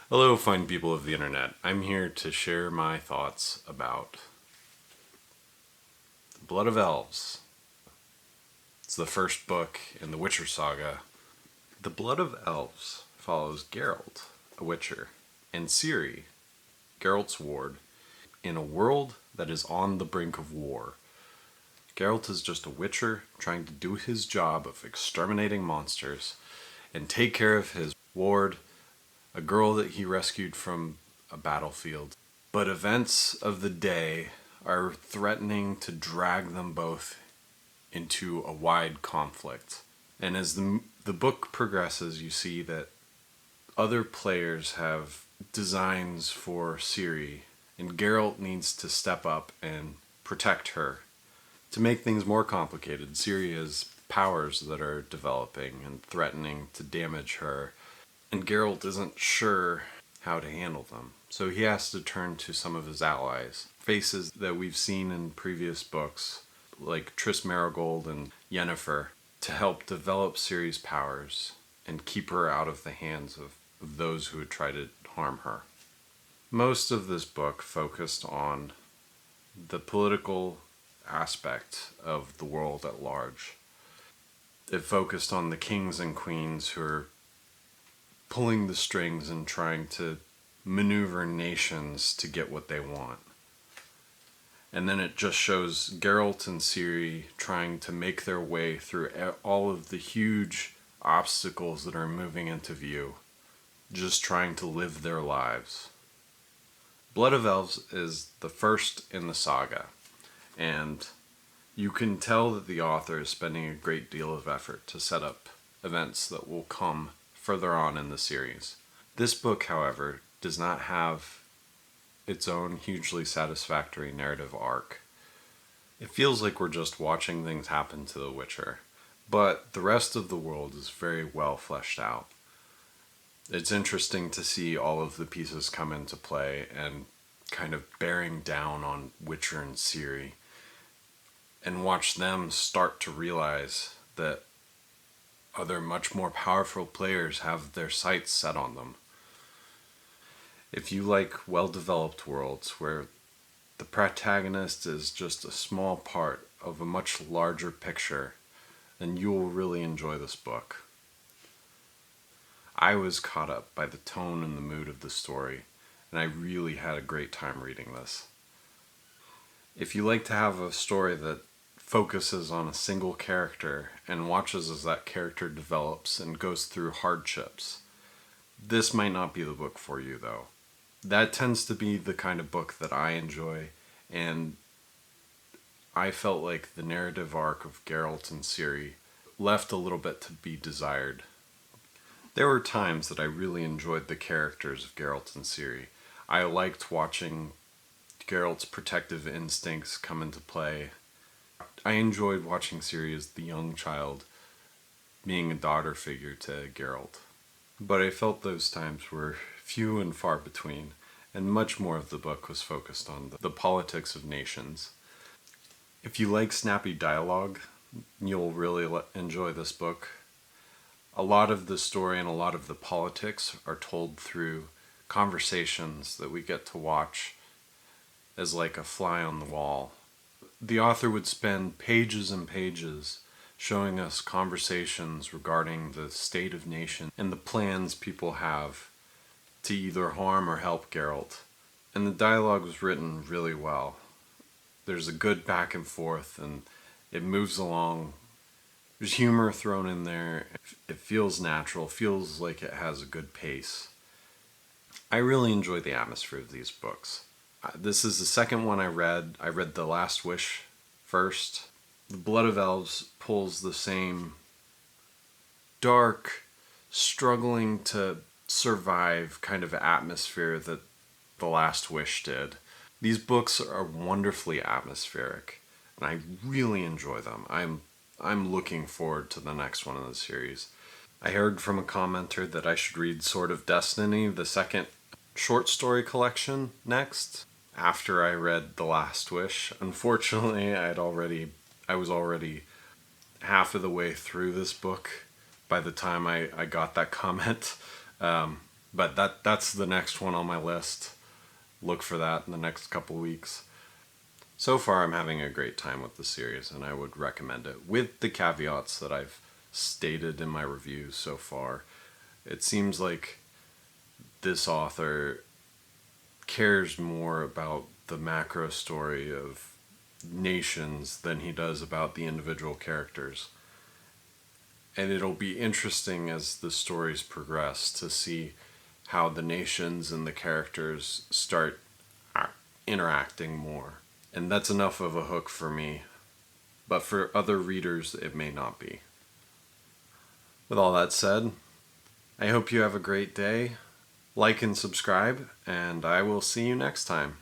Hello, fine people of the internet. I'm here to share my thoughts about The Blood of Elves. It's the first book in the Witcher saga. The Blood of Elves follows Geralt, a Witcher, and Ciri, Geralt's ward, in a world that is on the brink of war. Geralt is just a Witcher trying to do his job of exterminating monsters and take care of his ward, a girl that he rescued from a battlefield. But events of the day are threatening to drag them both into a wide conflict. And as the book progresses, you see that other players have designs for Ciri, and Geralt needs to step up and protect her. To make things more complicated, Ciri has powers that are developing and threatening to damage her, and Geralt isn't sure how to handle them. So he has to turn to some of his allies, faces that we've seen in previous books, like Triss Merigold and Yennefer, to help develop Ciri's powers and keep her out of the hands of those who would try to harm her. Most of this book focused on the political aspect of the world at large. It focused on the kings and queens who are pulling the strings and trying to maneuver nations to get what they want. And then it just shows Geralt and Ciri trying to make their way through all of the huge obstacles that are moving into view, just trying to live their lives. Blood of Elves is the first in the saga, and you can tell that the author is spending a great deal of effort to set up events that will come further on in the series. This book, however, does not have its own hugely satisfactory narrative arc. It feels like we're just watching things happen to the Witcher, but the rest of the world is very well fleshed out. It's interesting to see all of the pieces come into play and kind of bearing down on Witcher and Ciri, and watch them start to realize that other much more powerful players have their sights set on them. If you like well-developed worlds where the protagonist is just a small part of a much larger picture, then you will really enjoy this book. I was caught up by the tone and the mood of the story, and I really had a great time reading this. If you like to have a story that focuses on a single character and watches as that character develops and goes through hardships, this might not be the book for you, though. That tends to be the kind of book that I enjoy, and I felt like the narrative arc of Geralt and Ciri left a little bit to be desired. There were times that I really enjoyed the characters of Geralt and Ciri. I liked watching Geralt's protective instincts come into play. I enjoyed watching Ciri as the young child, being a daughter figure to Geralt. But I felt those times were few and far between, and much more of the book was focused on the politics of nations. If you like snappy dialogue, you'll really enjoy this book. A lot of the story and a lot of the politics are told through conversations that we get to watch as like a fly on the wall. The author would spend pages and pages showing us conversations regarding the state of nation and the plans people have to either harm or help Geralt. And the dialogue was written really well. There's a good back and forth, and it moves along. There's humor thrown in there. It feels natural, feels like it has a good pace. I really enjoy the atmosphere of these books. This is the second one I read. I read The Last Wish first. The Blood of Elves pulls the same dark, struggling to survive kind of atmosphere that The Last Wish did. These books are wonderfully atmospheric, and I really enjoy them. I'm looking forward to the next one in the series. I heard from a commenter that I should read Sword of Destiny, the second short story collection, next, after I read The Last Wish. Unfortunately, I was already half of the way through this book by the time I got that comment. But that's the next one on my list. Look for that in the next couple weeks. So far, I'm having a great time with the series, and I would recommend it, with the caveats that I've stated in my reviews so far. It seems like this author cares more about the macro story of nations than he does about the individual characters. And it'll be interesting as the stories progress to see how the nations and the characters start interacting more. And that's enough of a hook for me. But for other readers, it may not be. With all that said, I hope you have a great day. Like and subscribe, and I will see you next time.